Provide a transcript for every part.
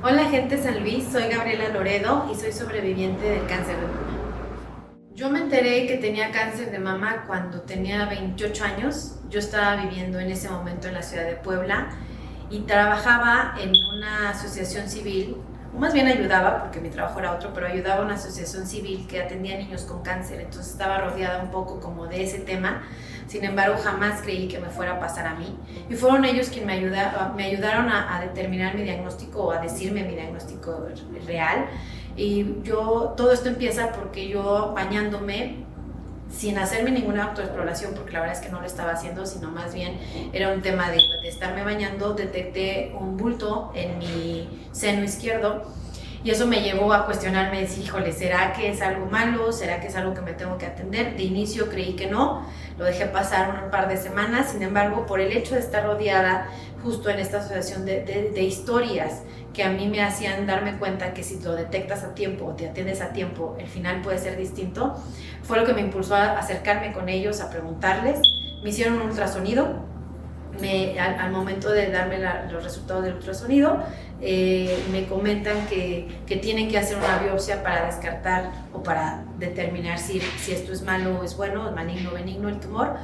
Hola gente de San Luis, soy Gabriela Loredo y soy sobreviviente del cáncer de mama. Yo me enteré que tenía cáncer de mama cuando tenía 28 años. Yo estaba viviendo en ese momento en la ciudad de Puebla y trabajaba en una asociación civil, o más bien ayudaba, porque mi trabajo era otro, pero ayudaba a una asociación civil que atendía a niños con cáncer. Entonces estaba rodeada un poco como de ese tema. Sin embargo, jamás creí que me fuera a pasar a mí. Y fueron ellos quienes me ayudaron a determinar mi diagnóstico o a decirme mi diagnóstico real. Y todo esto empieza porque yo bañándome, sin hacerme ninguna autoexploración, porque la verdad es que no lo estaba haciendo, sino más bien era un tema de estarme bañando, detecté un bulto en mi seno izquierdo. Y eso me llevó a cuestionarme, decir, híjole, ¿será que es algo malo? ¿Será que es algo que me tengo que atender? De inicio creí que no, lo dejé pasar un par de semanas. Sin embargo, por el hecho de estar rodeada justo en esta asociación de historias que a mí me hacían darme cuenta que si lo detectas a tiempo o te atiendes a tiempo, el final puede ser distinto, fue lo que me impulsó a acercarme con ellos, a preguntarles. Me hicieron un ultrasonido. Al momento de darme los resultados del ultrasonido, me comentan que tienen que hacer una biopsia para descartar o para determinar si esto es malo o es bueno, es maligno o benigno el tumor.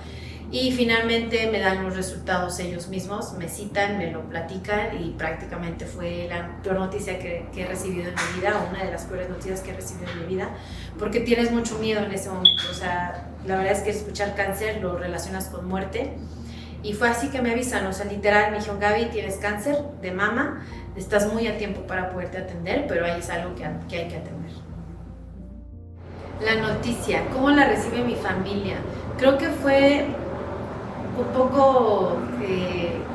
Y finalmente me dan los resultados ellos mismos, me citan, me lo platican y prácticamente fue la peor noticia que he recibido en mi vida, o una de las peores noticias que he recibido en mi vida, porque tienes mucho miedo en ese momento. O sea, la verdad es que escuchar cáncer lo relacionas con muerte. Y fue así que me avisan, o sea, literal, me dijeron, Gaby, tienes cáncer de mama, estás muy a tiempo para poderte atender, pero ahí es algo que hay que atender. La noticia, ¿cómo la recibe mi familia? Creo que fue un poco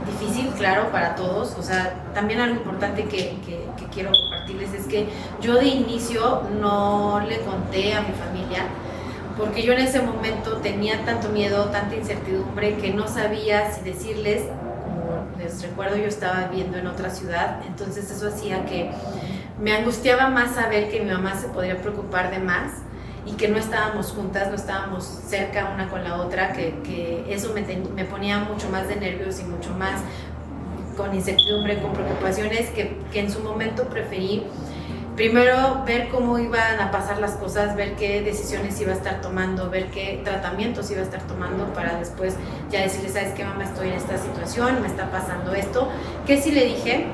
difícil, claro, para todos. O sea, también algo importante que quiero compartirles es que yo de inicio no le conté a mi familia, porque yo en ese momento tenía tanto miedo, tanta incertidumbre, que no sabía si decirles. Como les recuerdo, yo estaba viviendo en otra ciudad, entonces eso hacía que me angustiaba más saber que mi mamá se podría preocupar de más y que no estábamos juntas, no estábamos cerca una con la otra, que eso me ponía mucho más de nervios y mucho más con incertidumbre, con preocupaciones, que en su momento preferí primero ver cómo iban a pasar las cosas, ver qué decisiones iba a estar tomando, ver qué tratamientos iba a estar tomando, para después ya decirle, ¿sabes qué, mamá? Estoy en esta situación, me está pasando esto. ¿Qué sí le dije?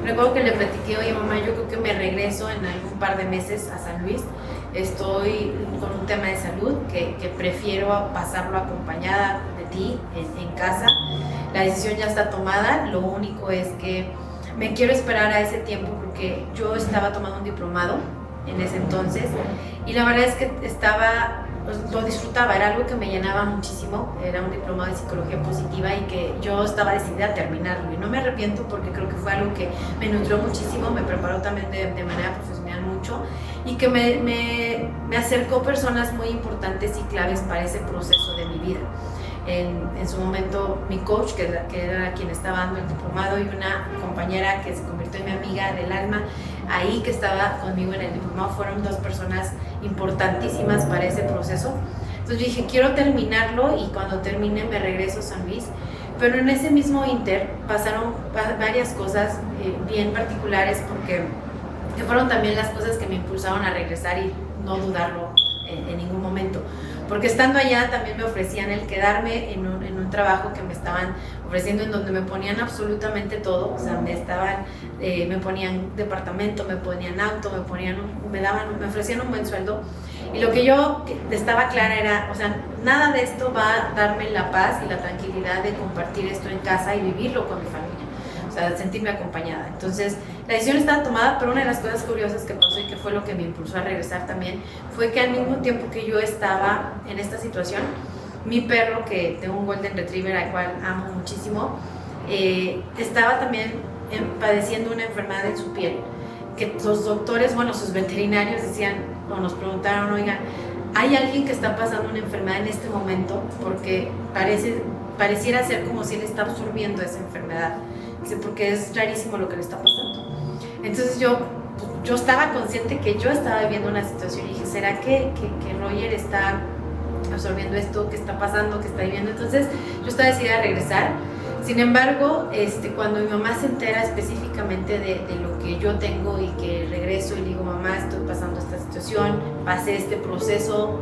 Recuerdo que le platiqué, oye mamá, yo creo que me regreso en algún par de meses a San Luis. Estoy con un tema de salud que prefiero pasarlo acompañada de ti en casa. La decisión ya está tomada, lo único es que me quiero esperar a ese tiempo, porque yo estaba tomando un diplomado en ese entonces y la verdad es que lo disfrutaba, era algo que me llenaba muchísimo. Era un diplomado de psicología positiva y que yo estaba decidida a terminarlo, y no me arrepiento porque creo que fue algo que me nutrió muchísimo, me preparó también de manera profesional mucho, y que me acercó personas muy importantes y claves para ese proceso de mi vida. En su momento mi coach, que era quien estaba dando el diplomado, y una compañera que se convirtió en mi amiga del alma ahí, que estaba conmigo en el diplomado, fueron dos personas importantísimas para ese proceso. Entonces yo dije, quiero terminarlo, y cuando termine me regreso a San Luis. Pero en ese mismo inter pasaron varias cosas bien particulares, porque que fueron también las cosas que me impulsaron a regresar y no dudarlo en ningún momento. Porque estando allá también me ofrecían el quedarme en un trabajo que me estaban ofreciendo, en donde me ponían absolutamente todo. O sea, me ponían departamento, me ponían auto, me ofrecían un buen sueldo. Y lo que yo estaba clara era, o sea, nada de esto va a darme la paz y la tranquilidad de compartir esto en casa y vivirlo con mi familia. O sea, sentirme acompañada. Entonces, la decisión estaba tomada, pero una de las cosas curiosas que pasó, y que fue lo que me impulsó a regresar también, fue que al mismo tiempo que yo estaba en esta situación, mi perro, que tengo un Golden Retriever al cual amo muchísimo, estaba también padeciendo una enfermedad en su piel, que los doctores, bueno, sus veterinarios decían, o nos preguntaron, oigan, ¿hay alguien que está pasando una enfermedad en este momento? Porque pareciera ser como si él está absorbiendo esa enfermedad. Dice, porque es rarísimo lo que le está pasando. Entonces yo estaba consciente que yo estaba viviendo una situación, y dije, ¿será que Roger está absorbiendo esto? ¿Qué está pasando? ¿Qué está viviendo? Entonces yo estaba decidida a regresar. Sin embargo, cuando mi mamá se entera específicamente de lo que yo tengo y que regreso y le digo, mamá, estoy pasando esta situación, pasé este proceso,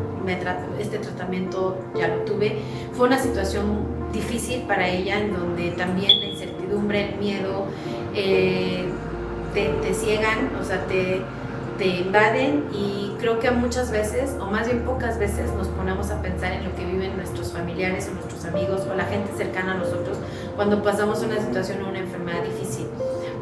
este tratamiento ya lo tuve, fue una situación difícil para ella, en donde también la incertidumbre, el miedo, te ciegan, o sea, te invaden, y creo que muchas veces, o más bien pocas veces, nos ponemos a pensar en lo que viven nuestros familiares o nuestros amigos o la gente cercana a nosotros cuando pasamos una situación o una enfermedad difícil,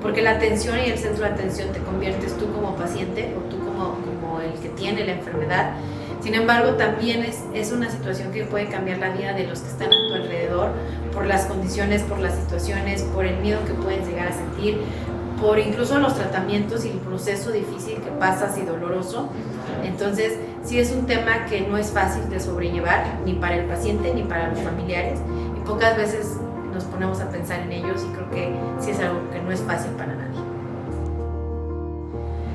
porque la atención y el centro de atención te conviertes tú como paciente o tú como el que tiene la enfermedad. Sin embargo, también es una situación que puede cambiar la vida de los que están a tu alrededor, por las condiciones, por las situaciones, por el miedo que puedes llegar a sentir, por incluso los tratamientos y el proceso difícil que pasas y doloroso. Entonces, sí es un tema que no es fácil de sobrellevar, ni para el paciente ni para los familiares, y pocas veces nos ponemos a pensar en ellos, y creo que sí es algo que no es fácil para nadie.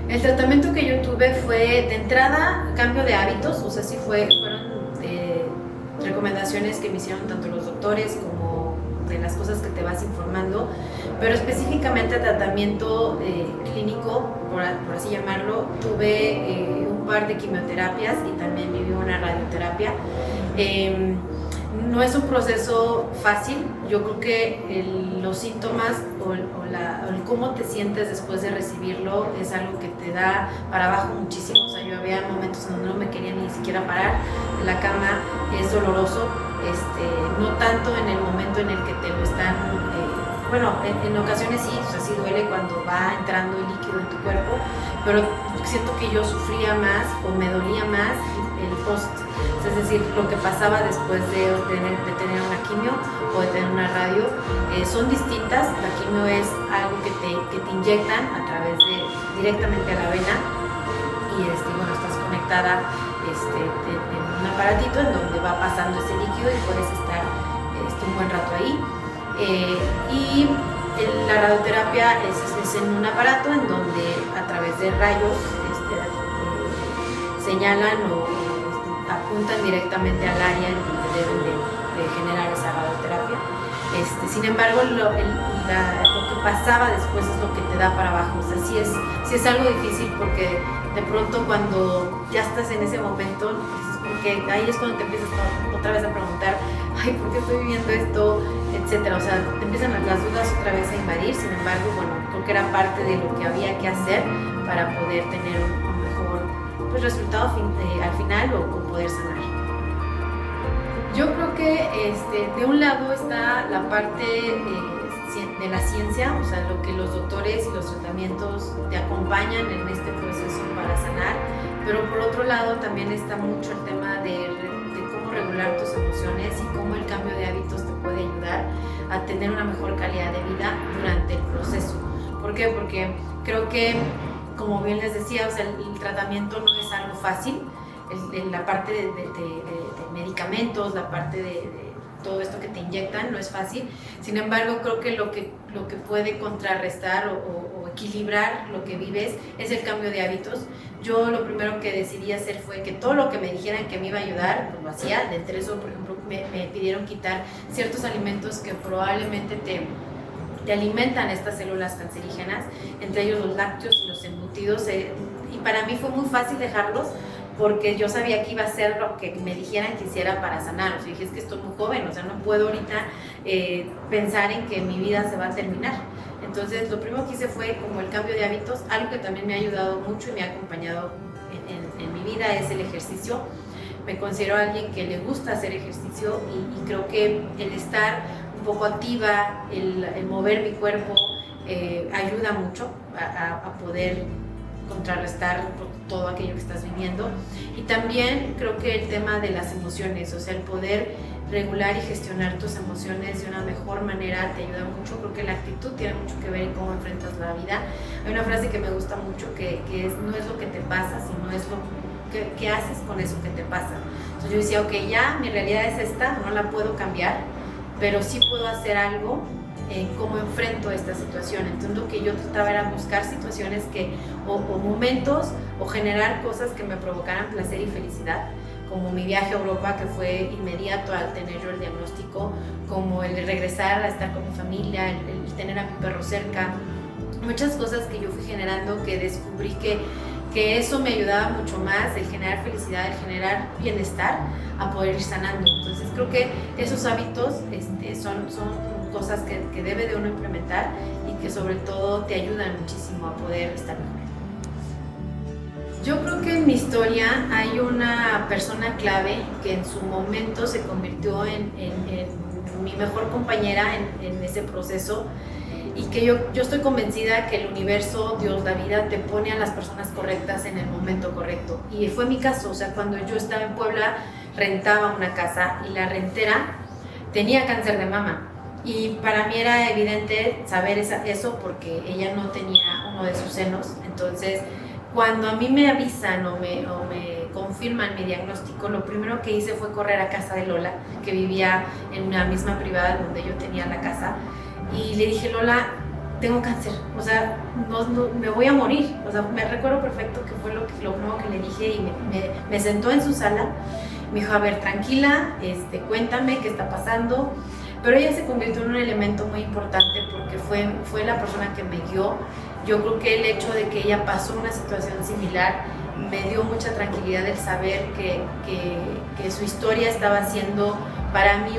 El tratamiento que yo tuve fue, de entrada, cambio de hábitos, o sea, sí fueron recomendaciones que me hicieron tanto los doctores como de las cosas que te vas informando, pero específicamente tratamiento clínico, por así llamarlo. Tuve un par de quimioterapias y también viví una radioterapia. No es un proceso fácil. Yo creo que los síntomas o el cómo te sientes después de recibirlo es algo que te da para abajo muchísimo. O sea, yo había momentos en donde no me quería ni siquiera parar de la cama. Es doloroso, no tanto en el momento en el que te lo están, bueno, en ocasiones sí, o sea, sí duele cuando va entrando el líquido en tu cuerpo, pero siento que yo sufría más o me dolía más el post. Es decir, lo que pasaba después de tener una quimio o de tener una radio, son distintas. La quimio es algo que te inyectan directamente a la vena, y bueno, estás conectada en un aparatito en donde va pasando ese líquido y puedes estar un buen rato ahí. Y la radioterapia es en un aparato en donde a través de rayos señalan o apuntan directamente al área en donde deben de generar esa radioterapia. Sin embargo, lo que pasaba después es lo que te da para abajo. O sea, sí es algo difícil, porque de pronto cuando ya estás en ese momento, porque ahí es cuando te empiezas otra vez a preguntar, ay, ¿por qué estoy viviendo esto? Etcétera. O sea, te empiezan las dudas otra vez a invadir. Sin embargo, bueno, creo que era parte de lo que había que hacer para poder tener un mejor resultado al final, o poder sanar. Yo creo que de un lado está la parte de la ciencia, o sea, lo que los doctores y los tratamientos te acompañan en este proceso para sanar, pero por otro lado también está mucho el tema de cómo regular tus emociones y cómo el cambio de hábitos te puede ayudar a tener una mejor calidad de vida durante el proceso. ¿Por qué? Porque creo que, como bien les decía, o sea, el tratamiento no es algo fácil. La parte de medicamentos, la parte de todo esto que te inyectan, no es fácil. Sin embargo, creo que lo que puede contrarrestar o equilibrar lo que vives es el cambio de hábitos. Yo lo primero que decidí hacer fue que todo lo que me dijeran que me iba a ayudar, pues lo hacía. De entre eso, por ejemplo, me pidieron quitar ciertos alimentos que probablemente te alimentan estas células cancerígenas, entre ellos los lácteos y los embutidos, y para mí fue muy fácil dejarlos, porque yo sabía que iba a ser lo que me dijeran que hiciera para sanar. O sea, dije, es que estoy muy joven, o sea, no puedo ahorita pensar en que mi vida se va a terminar. Entonces, lo primero que hice fue como el cambio de hábitos. Algo que también me ha ayudado mucho y me ha acompañado en mi vida es el ejercicio. Me considero alguien que le gusta hacer ejercicio, y creo que el estar un poco activa, el mover mi cuerpo, ayuda mucho a poder contrarrestar todo aquello que estás viviendo. Y también creo que el tema de las emociones, o sea, el poder regular y gestionar tus emociones de una mejor manera te ayuda mucho. Creo que la actitud tiene mucho que ver en cómo enfrentas la vida. Hay una frase que me gusta mucho que es: no es lo que te pasa, sino es lo que haces con eso que te pasa. Entonces yo decía, ok, ya mi realidad es esta, no la puedo cambiar, pero sí puedo hacer algo en cómo enfrento esta situación. Entonces lo que yo trataba era buscar situaciones o momentos, o generar cosas que me provocaran placer y felicidad, como mi viaje a Europa, que fue inmediato al tener yo el diagnóstico, como el regresar a estar con mi familia, el tener a mi perro cerca, muchas cosas que yo fui generando, que descubrí que eso me ayudaba mucho más, el generar felicidad, el generar bienestar, a poder ir sanando. Entonces creo que esos hábitos son cosas que debe de uno implementar y que sobre todo te ayudan muchísimo a poder estar mejor. Yo creo que en mi historia hay una persona clave que en su momento se convirtió en mi mejor compañera en ese proceso, y que yo estoy convencida que el universo, Dios, la vida, te pone a las personas correctas en el momento correcto. Y fue mi caso, o sea, cuando yo estaba en Puebla, rentaba una casa y la rentera tenía cáncer de mama. Y para mí era evidente saber eso porque ella no tenía uno de sus senos. Entonces, cuando a mí me avisan o me confirman mi diagnóstico, lo primero que hice fue correr a casa de Lola, que vivía en una misma privada donde yo tenía la casa. Y le dije, Lola, tengo cáncer, o sea, no, me voy a morir. O sea, me recuerdo perfecto que fue lo primero que le dije, y me sentó en su sala. Me dijo, a ver, tranquila, cuéntame qué está pasando. Pero ella se convirtió en un elemento muy importante porque fue la persona que me guió. Yo creo que el hecho de que ella pasó una situación similar me dio mucha tranquilidad el saber que su historia estaba siendo para mí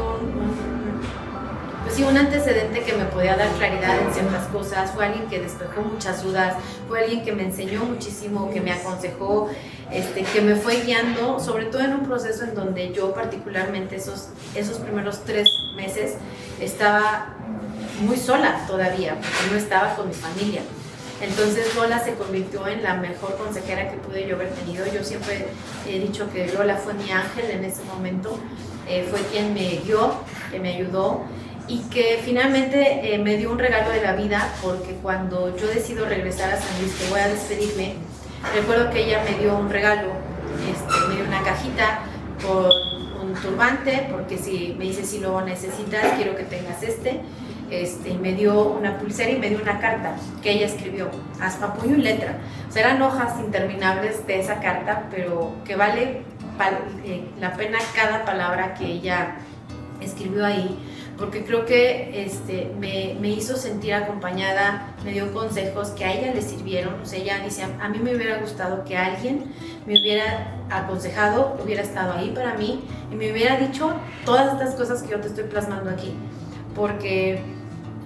un antecedente que me podía dar claridad en ciertas cosas. Fue alguien que despejó muchas dudas, fue alguien que me enseñó muchísimo, que me aconsejó, que me fue guiando, sobre todo en un proceso en donde yo particularmente esos primeros 3 meses estaba muy sola todavía, porque no estaba con mi familia. Entonces Lola se convirtió en la mejor consejera que pude yo haber tenido. Yo siempre he dicho que Lola fue mi ángel en ese momento, fue quien me guió, que me ayudó, y que finalmente me dio un regalo de la vida, porque cuando yo decido regresar a San Luis, que voy a despedirme, recuerdo que ella me dio un regalo, me dio una cajita con un turbante, porque me dice, si lo necesitas, quiero que tengas y me dio una pulsera y me dio una carta que ella escribió, a puño y letra. O sea, eran hojas interminables de esa carta, pero que vale la pena cada palabra que ella escribió ahí, porque creo que me hizo sentir acompañada, me dio consejos que a ella le sirvieron. O sea, ella dice, a mí me hubiera gustado que alguien me hubiera aconsejado, hubiera estado ahí para mí y me hubiera dicho todas estas cosas que yo te estoy plasmando aquí, porque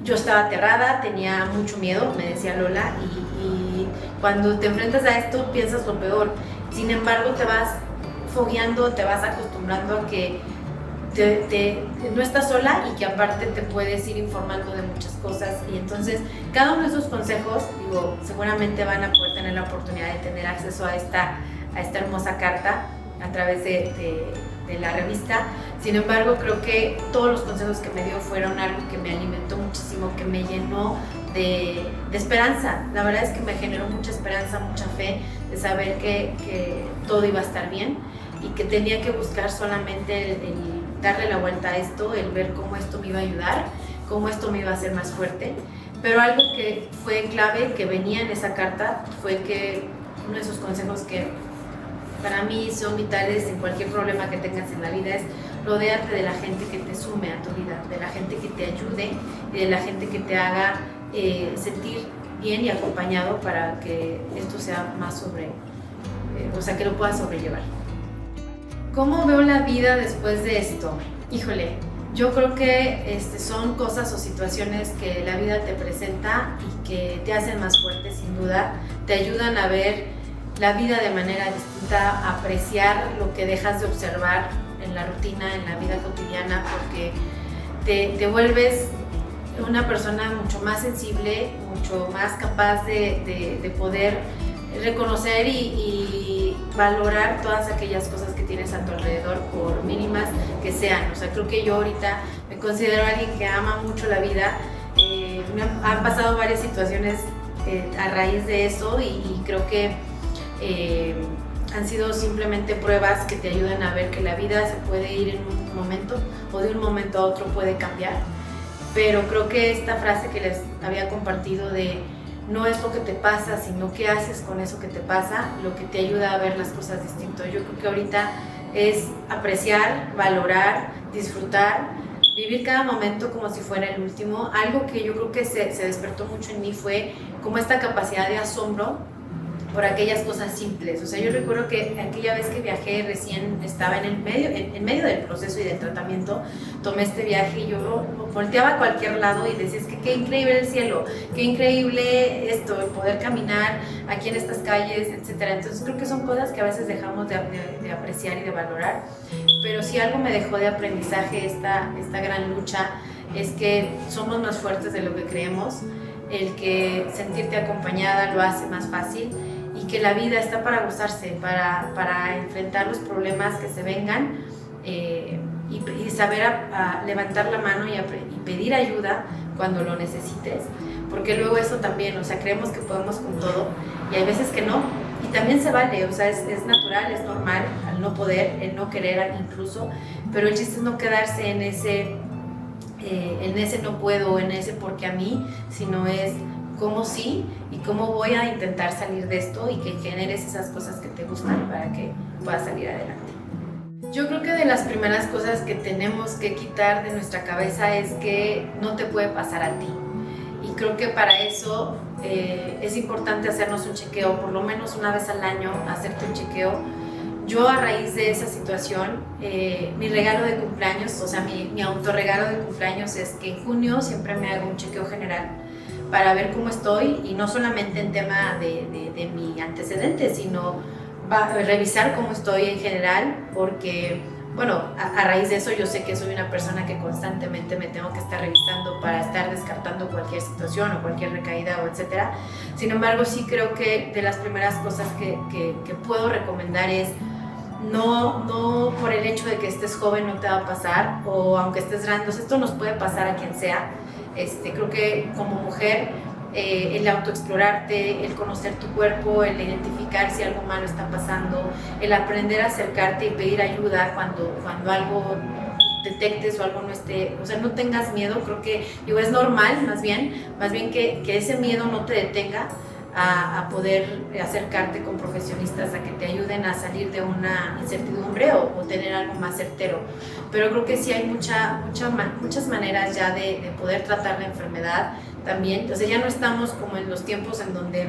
yo estaba aterrada, tenía mucho miedo, me decía Lola, y cuando te enfrentas a esto piensas lo peor. Sin embargo, te vas fogueando, te vas acostumbrando a que no estás sola, y que aparte te puedes ir informando de muchas cosas. Y entonces cada uno de esos consejos, seguramente van a poder tener la oportunidad de tener acceso a esta hermosa carta a través de la revista. Sin embargo, creo que todos los consejos que me dio fueron algo que me alimentó muchísimo, que me llenó de esperanza. La verdad es que me generó mucha esperanza, mucha fe de saber que todo iba a estar bien, y que tenía que buscar solamente el darle la vuelta a esto, el ver cómo esto me iba a ayudar, cómo esto me iba a hacer más fuerte. Pero algo que fue clave, que venía en esa carta, fue que uno de esos consejos que para mí son vitales en cualquier problema que tengas en la vida es rodearte de la gente que te sume a tu vida, de la gente que te ayude y de la gente que te haga sentir bien y acompañado, para que esto sea más que lo puedas sobrellevar. ¿Cómo veo la vida después de esto? Híjole, yo creo que son cosas o situaciones que la vida te presenta y que te hacen más fuerte, sin duda. Te ayudan a ver la vida de manera distinta, a apreciar lo que dejas de observar en la rutina, en la vida cotidiana, porque te vuelves una persona mucho más sensible, mucho más capaz de poder reconocer y valorar todas aquellas cosas que tienes a tu alrededor, por mínimas que sean. O sea, creo que yo ahorita me considero alguien que ama mucho la vida. Me han pasado varias situaciones a raíz de eso, y creo que han sido simplemente pruebas que te ayudan a ver que la vida se puede ir en un momento, o de un momento a otro puede cambiar. Pero creo que esta frase que les había compartido de no es lo que te pasa, sino qué haces con eso que te pasa, lo que te ayuda a ver las cosas distinto. Yo creo que ahorita es apreciar, valorar, disfrutar, vivir cada momento como si fuera el último. Algo que yo creo que se despertó mucho en mí fue como esta capacidad de asombro por aquellas cosas simples. O sea, yo recuerdo que aquella vez que viajé, recién estaba en medio del proceso y del tratamiento, tomé este viaje y yo volteaba a cualquier lado y decía, es que qué increíble el cielo, qué increíble esto, el poder caminar aquí en estas calles, etcétera. Entonces creo que son cosas que a veces dejamos de apreciar y de valorar, pero si algo me dejó de aprendizaje esta gran lucha es que somos más fuertes de lo que creemos, el que sentirte acompañada lo hace más fácil, y que la vida está para gozarse, para enfrentar los problemas que se vengan, y saber levantar la mano y pedir ayuda cuando lo necesites, porque luego eso también, o sea, creemos que podemos con todo y hay veces que no, y también se vale, o sea, es natural, es normal al no poder, el no querer incluso, pero el chiste es no quedarse en ese no puedo, en ese porque a mí, sino es cómo sí y cómo voy a intentar salir de esto y que generes esas cosas que te gustan para que puedas salir adelante. Yo creo que de las primeras cosas que tenemos que quitar de nuestra cabeza es que no te puede pasar a ti. Y creo que para eso es importante hacernos un chequeo, por lo menos una vez al año, hacerte un chequeo. Yo a raíz de esa situación, mi regalo de cumpleaños, o sea, mi autorregalo de cumpleaños es que en junio siempre me hago un chequeo general para ver cómo estoy, y no solamente en tema de mi antecedente, sino revisar cómo estoy en general, porque, bueno, a raíz de eso yo sé que soy una persona que constantemente me tengo que estar revisando para estar descartando cualquier situación o cualquier recaída o etcétera. Sin embargo, sí creo que de las primeras cosas que puedo recomendar es no por el hecho de que estés joven no te va a pasar, o aunque estés grande, esto nos puede pasar a quien sea. Creo que como mujer, el autoexplorarte, el conocer tu cuerpo, el identificar si algo malo está pasando, el aprender a acercarte y pedir ayuda cuando algo detectes o algo no esté, o sea, no tengas miedo. Creo que es normal, más bien que ese miedo no te detenga a poder acercarte con profesionistas a que te ayuden a salir de una incertidumbre o tener algo más certero. Pero creo que sí hay muchas maneras ya de poder tratar la enfermedad también. O sea, ya no estamos como en los tiempos en donde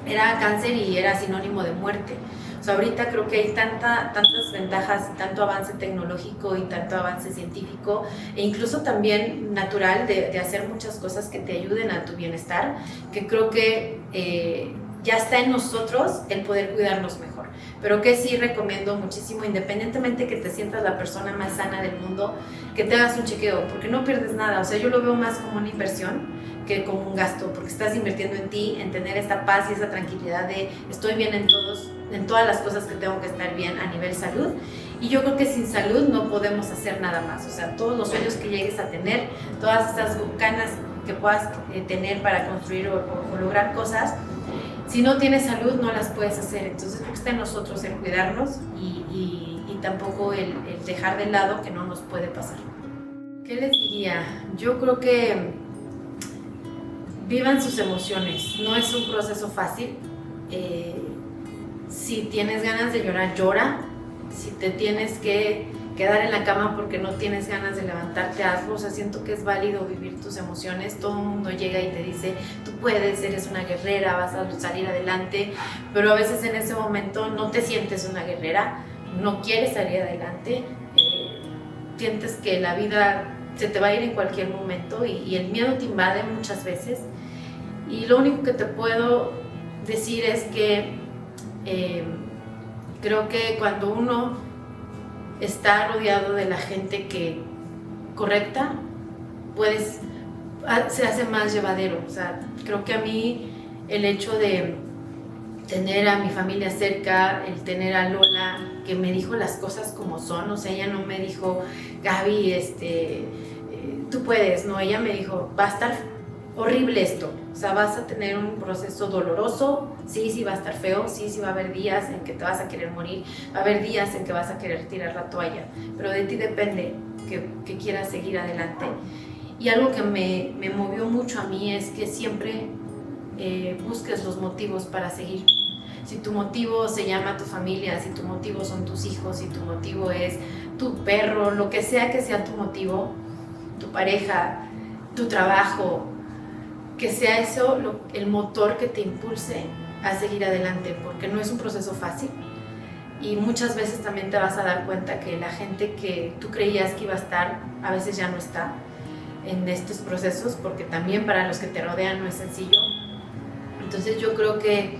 era cáncer y era sinónimo de muerte. O sea, ahorita creo que hay tantas ventajas, tanto avance tecnológico y tanto avance científico e incluso también natural de hacer muchas cosas que te ayuden a tu bienestar, que creo que ya está en nosotros el poder cuidarnos mejor. Pero que sí recomiendo muchísimo, independientemente que te sientas la persona más sana del mundo, que te hagas un chequeo, porque no pierdes nada. O sea, yo lo veo más como una inversión que como un gasto, porque estás invirtiendo en ti, en tener esta paz y esa tranquilidad de estoy bien en todas las cosas que tengo que estar bien a nivel salud. Y yo creo que sin salud no podemos hacer nada más. O sea, todos los sueños que llegues a tener, todas esas ganas que puedas tener para construir o lograr cosas, si no tienes salud no las puedes hacer. Entonces creo que está en nosotros el cuidarnos y tampoco el dejar de lado que no nos puede pasar. ¿Qué les diría? Yo creo que vivan sus emociones. No es un proceso fácil. Si tienes ganas de llorar, llora. Si te tienes que quedar en la cama porque no tienes ganas de levantarte, hazlo. O sea, siento que es válido vivir tus emociones. Todo el mundo llega y te dice, tú puedes, eres una guerrera, vas a salir adelante, pero a veces en ese momento no te sientes una guerrera, no quieres salir adelante, sientes que la vida se te va a ir en cualquier momento y el miedo te invade muchas veces. Y lo único que te puedo decir es que creo que cuando uno está rodeado de la gente correcta, se hace más llevadero. O sea, creo que a mí el hecho de tener a mi familia cerca, el tener a Lola, que me dijo las cosas como son, o sea, ella no me dijo, Gaby, tú puedes, no, ella me dijo, va a estar horrible esto, o sea, vas a tener un proceso doloroso, sí va a estar feo, sí va a haber días en que te vas a querer morir, va a haber días en que vas a querer tirar la toalla, pero de ti depende que quieras seguir adelante. Y algo que me movió mucho a mí es que siempre busques los motivos para seguir. Si tu motivo se llama tu familia, si tu motivo son tus hijos, si tu motivo es tu perro, lo que sea tu motivo, tu pareja, tu trabajo, que sea eso el motor que te impulse a seguir adelante, porque no es un proceso fácil y muchas veces también te vas a dar cuenta que la gente que tú creías que iba a estar, a veces ya no está en estos procesos, porque también para los que te rodean no es sencillo. Entonces yo creo que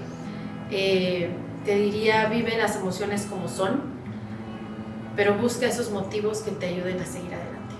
te diría, vive las emociones como son, pero busca esos motivos que te ayuden a seguir adelante.